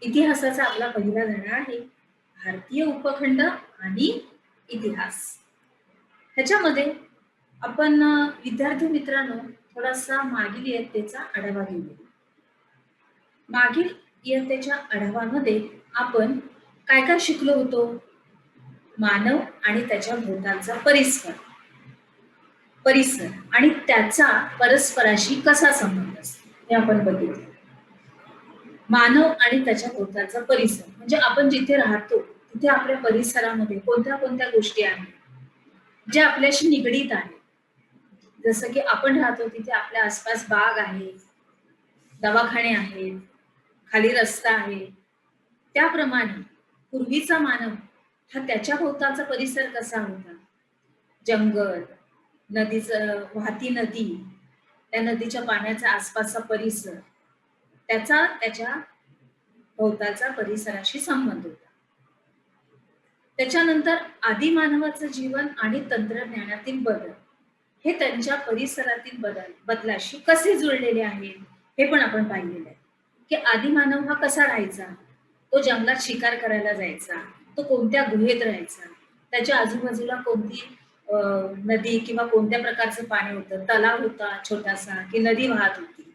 इतिहासाचा आपला पहिला धडा आहे भारतीय उपखंड आणि इतिहास. ह्याच्यामध्ये आपण विद्यार्थी मित्रांनो थोडासा मागील इयत्तेचा आढावा घेऊया. मागील इयत्तेच्या आढावामध्ये आपण काय काय शिकलो होतो? मानव आणि त्याच्या भोवतालचा परिसर आणि त्याचा परस्पराशी कसा संबंध असतो हे आपण बघितलं. मानव आणि त्याच्या भोवतालचा परिसर म्हणजे आपण जिथे राहतो तिथे आपल्या परिसरामध्ये कोणत्या कोणत्या गोष्टी आहेत ज्या आपल्याशी निगडीत आहेत. जसं की आपण राहतो तिथे आपल्या आसपास बाग आहे, दवाखाने आहेत, खाली रस्ता आहे. त्याप्रमाणे पूर्वीचा मानव हा त्याच्या भोवतालचा परिसर कसा होता? जंगल, नदीचं वाहती नदी, त्या नदीच्या पाण्याचा आसपासचा परिसर, त्याच्या भोवतालचा परिसराशी संबंध होता. त्याच्यानंतर आदिमानवाचं जीवन आणि तंत्रज्ञानातील बदल हे त्यांच्या परिसरातील बदलाशी कसे जुळलेले आहेत हे पण आपण पाहिलेलं आहे. की आदिमानव हा कसा राहायचा, तो जंगलात शिकार करायला जायचा, तो कोणत्या गुहेत राहायचा, त्याच्या आजूबाजूला कोणती नदी किंवा कोणत्या प्रकारचं पाणी होतं, तलाव होता छोटासा की नदी वाहत होती.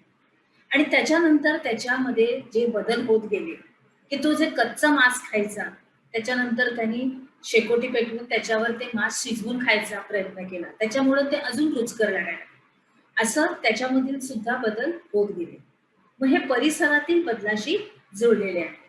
आणि त्याच्यानंतर त्याच्यामध्ये जे बदल होत गेले की तो जे कच्चा मांस खायचा त्याच्यानंतर त्यांनी शेकोटी पेटवून त्याच्यावर ते मांस शिजवून खायचा प्रयत्न केला, त्याच्यामुळे ते अजून रुचकर लागायला. असं त्याच्यामधील सुद्धा बदल होत गेले. मग हे परिसरातील बदलाशी जुळलेले आहे.